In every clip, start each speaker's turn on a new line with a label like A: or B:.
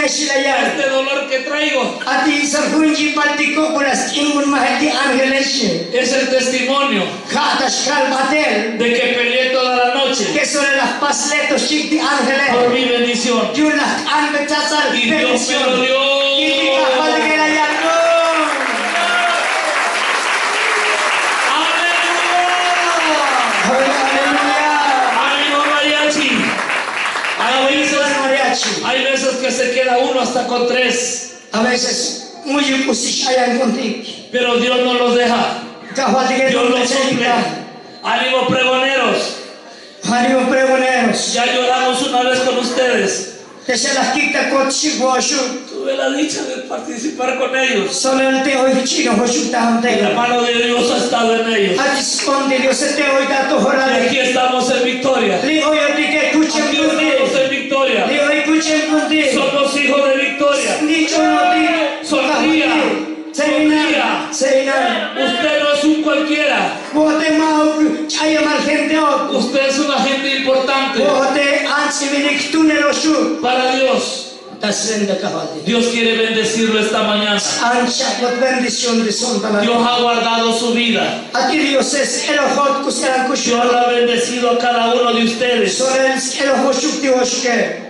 A: este dolor que traigo es el testimonio de que peleé toda la noche por mi bendición. Y Dios me lo dio. Hay veces que se queda uno hasta con 3. Pero Dios no los deja. Dios los suple. Ánimo pregoneros. Ya lloramos una vez con ustedes. Tuve la dicha de participar con ellos. Y la mano de Dios ha estado en ellos. Y aquí estamos en victoria. Aquí estamos en victoria. Somos hijos de victoria. Sonría. Usted no es un cualquiera. Usted es un agente importante para Dios. Dios quiere bendecirlo esta mañana. Dios ha guardado su vida. Dios lo ha bendecido a cada uno de ustedes.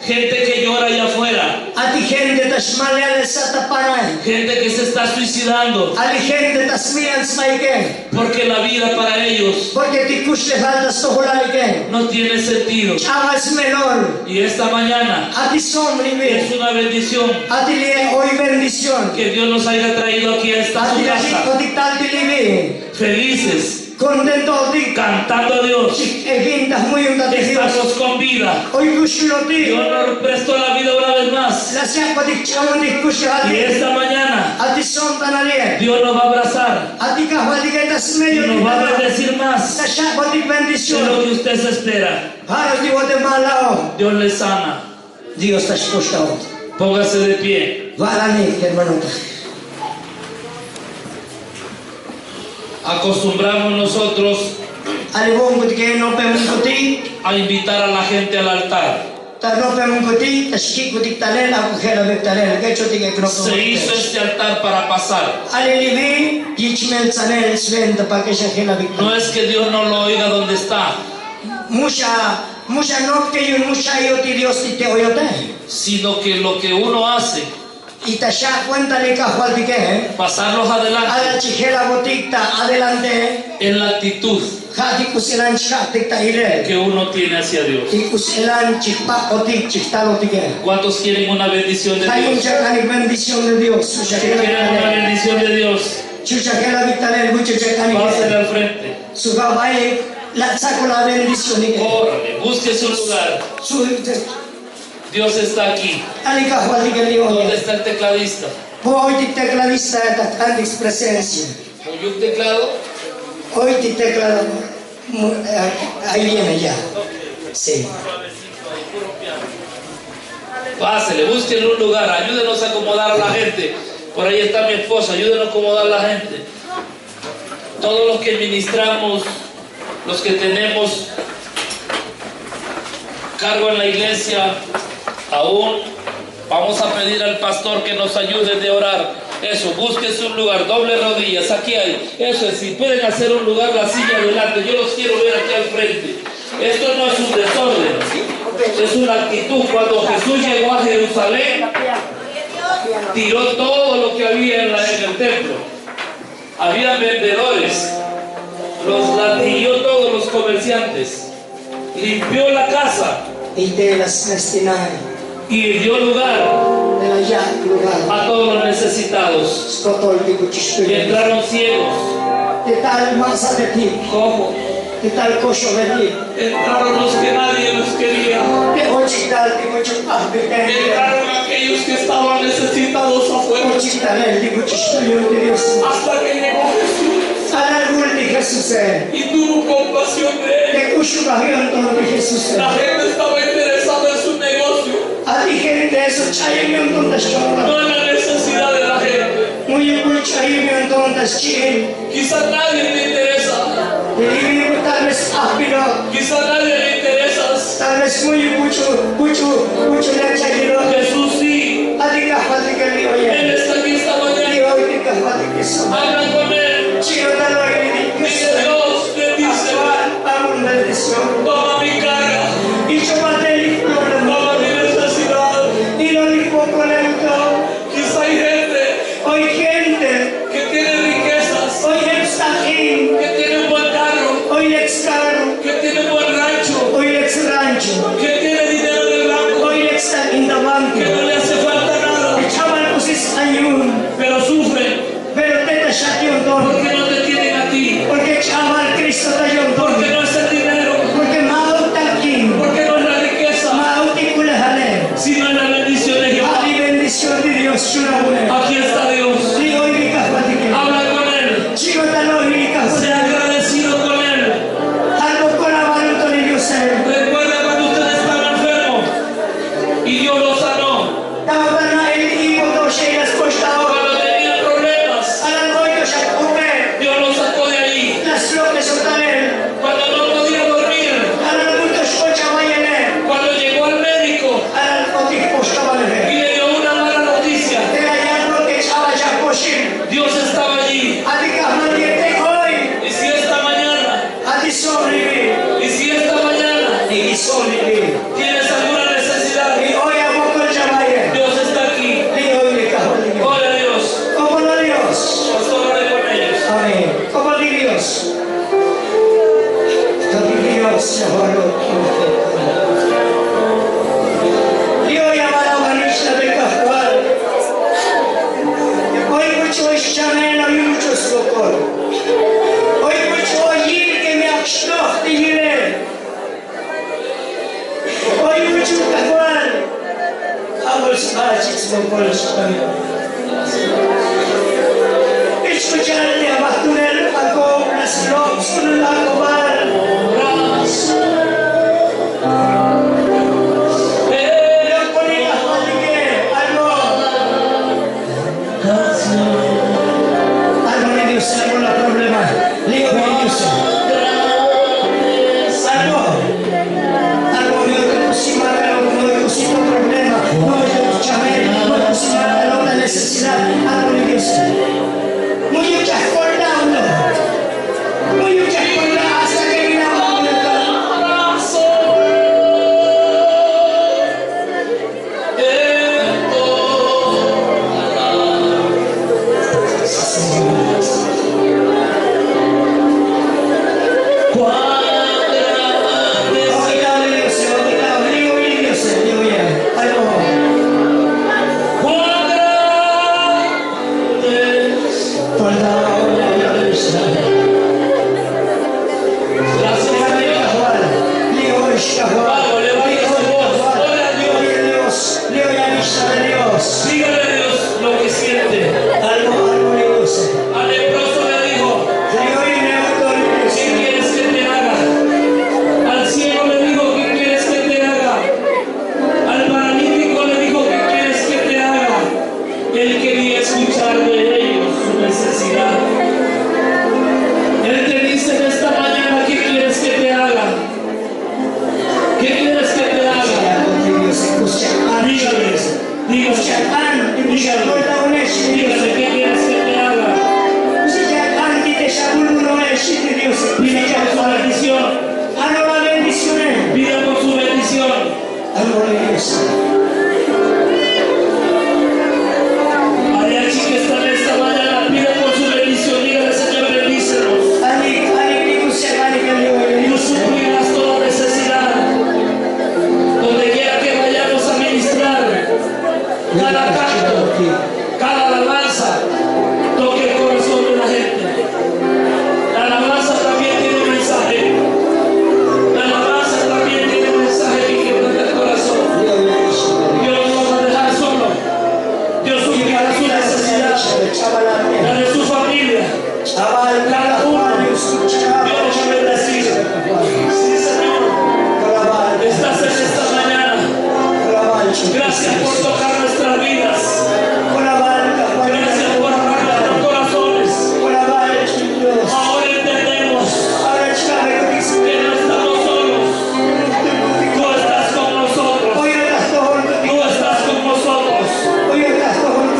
A: Gente que llora allá afuera. Gente que se está suicidando. Porque la vida para ellos no tiene sentido. Y esta mañana es una bendición que Dios nos haya traído aquí a esta su casa. Felices. Cantando a Dios. Estamos con vida. Dios nos prestó la vida una vez más. Y esta mañana Dios nos va a abrazar y nos va a bendecir más de lo que usted se espera. Dios le sana. Póngase de pie. Acostumbramos nosotros a invitar a la gente al altar. Se hizo este altar para pasar. No es que Dios no lo oiga donde está, sino que lo que uno hace, pasarlos adelante en la actitud que uno tiene hacia Dios. ¿Cuántos quieren una bendición de Dios? ¿Quieren una bendición de Dios? Pásenle al frente. Órale, búsquese un lugar. Dios está aquí. ¿Dónde está el tecladista? ¿Oyó un teclado?
B: Ahí viene ya. Sí.
A: Pásele, búsquenle un lugar. Ayúdenos a acomodar a la gente. Por ahí está mi esposa. Ayúdenos a acomodar a la gente. Todos los que ministramos, los que tenemos cargo en la iglesia, aún vamos a pedir al pastor que nos ayude de orar. Eso, búsquese un lugar, doble rodillas, aquí hay. Eso es, si pueden hacer un lugar, la silla adelante. Yo los quiero ver aquí al frente. Esto no es un desorden, es una actitud. Cuando Jesús llegó a Jerusalén, tiró todo lo que había en el templo. Había vendedores, los latilló todos los comerciantes, limpió la casa y dio lugar a todos los necesitados. Y entraron ciegos, cojos, entraron los que nadie los quería, entraron aquellos que estaban necesitados afuera, hasta que llegó Jesús y tuvo compasión de él. La gente estaba interesada en su negocio, no en la necesidad de la gente. Quizás nadie le interesa, quizás nadie le interesa. Jesús sí. Él está aquí esta mañana. Habla con Él. Dice Dios, bendice. Toma mi carga. Toma mi necesidad. Quizá hay gente que tiene riquezas, que tiene un buen carro, que tiene un buen rancho, que tiene dinero en el banco, que no le hace falta nada, pero sufren porque no te tienen a ti, porque no es el dinero, porque no es la riqueza, sino es la bendición de Jehová. Aquí está Dios. Habla con Él. Sea agradecido con Él. Recuerda cuando usted estaba enfermo y Dios lo sanó. Cuando tenía problemas, Dios lo sacó de ahí. Cuando no podía dormir, cuando llegó al médico y le dio una mala noticia, Dios estaba allí. Y si esta mañana tienes alguna necesidad, Dios está aquí. Ora a Dios. Pastor, ore con ellos.
B: Amén. ¿Cómo di Dios? Dio llamar a Marisha de Cascual. Hoy mucho es chameno y mucho es locor. Hoy mucho oír que me abstoch de girer. Hoy mucho Cascual. Vamos a locor español. Escucharte a Bastunel, a Cobras, Lobson, a Cobar.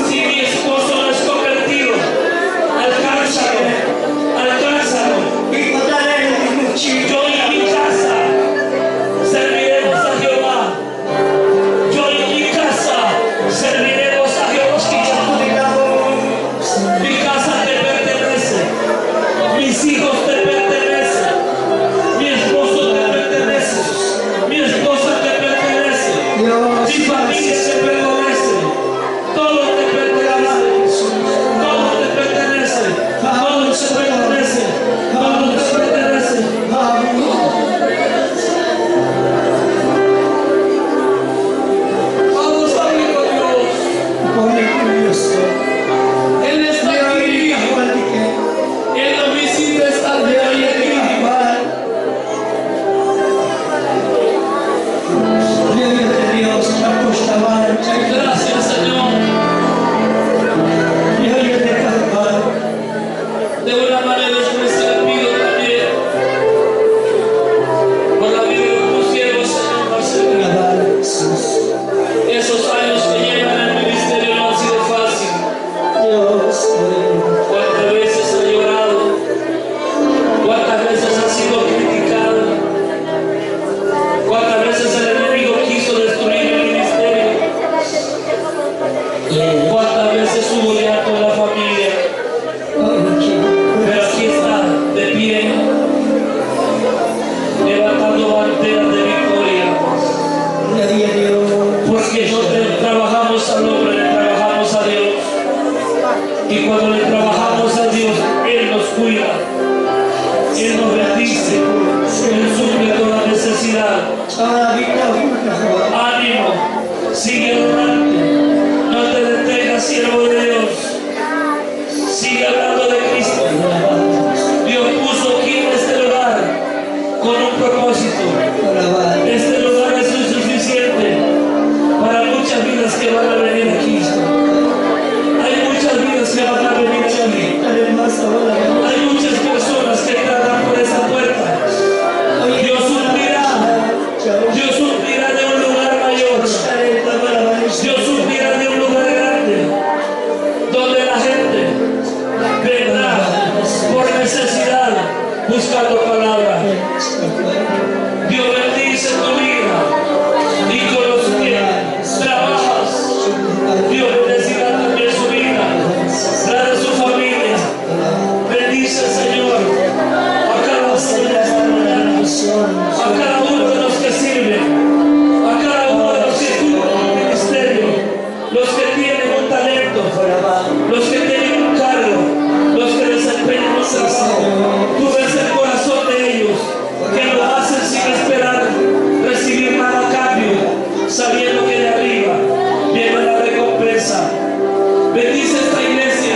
A: Sí,
B: día a Dios.
A: Porque no trabajamos al hombre, le trabajamos a Dios. Y cuando le trabajamos a Dios, Él nos cuida, Él nos bendice, Él suple toda necesidad. Ánimo, sigue adelante, no te detengas, siervo de Dios. Sigue hablando de Cristo. Dios puso aquí en este lugar con un propósito. Este lugar es suficiente para muchas vidas que van a venir aquí. Hay muchas vidas que van a venir aquí. Hay muchas personas que entrarán por esa puerta. Dios suplirá de un lugar mayor. Dios suplirá de un lugar grande, donde la gente vendrá por necesidad buscando palabra. Dios bendice tu vida y con los que trabajas, Dios bendecirá también su vida, la de su familia. Bendice, Señor, a cada a cada uno de los que sirven, a cada uno de los que cumplen un ministerio, los que tienen un talento, los que tienen un cargo, los que desempeñan un trabajo. Tú ves el corazón de ellos, que lo hacen sin esperar recibir nada a cambio, sabiendo que de arriba viene la recompensa. Bendice esta iglesia,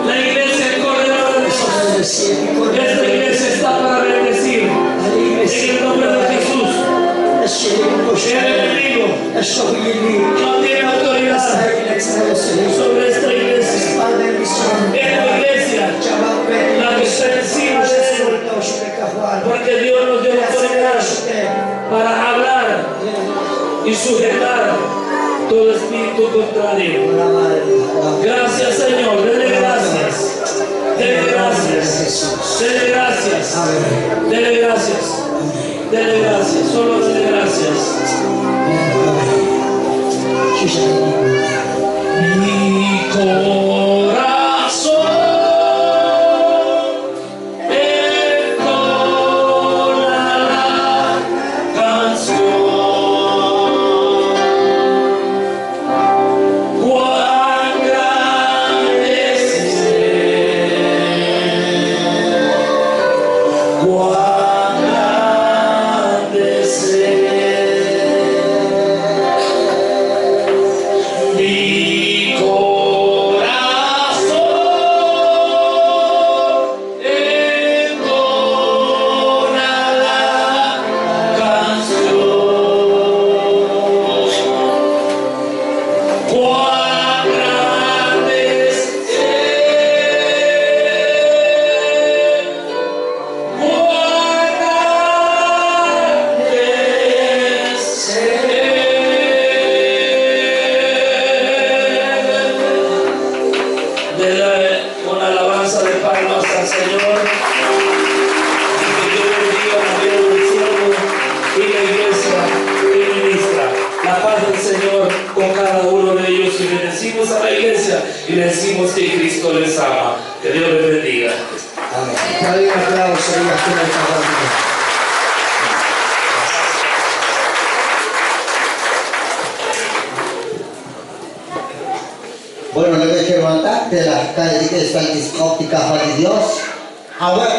A: la iglesia en Corredor de Dios. Esta iglesia está para bendecir en el nombre de Jesús. El enemigo no tiene autoridad sobre esta iglesia. Es la iglesia la que está encima de él, porque Dios nos dio autoridad para hablar y sujetar todo espíritu contrario. Gracias, Señor. Dele gracias. Dele gracias. Dele gracias. Dele gracias. Dele gracias. Solo dele gracias. Mi corazón entonará canción. Cuán grande es Él, cuán grande es Él. Mi corazón entonará canción. Cuán grande es Él, cuán grande es Él. Denle una alabanza de palmas al Señor. Que Dios bendiga la vida del cielo y la iglesia que ministra. La paz del Señor con cada uno de ellos. Y bendecimos a la iglesia y le decimos que Cristo les ama. Que Dios les bendiga.
B: Dale un aplauso ahí a quien está hablando.
C: Bueno, le voy a levantar de la calle de esta discótica, Juan de Dios. Ahora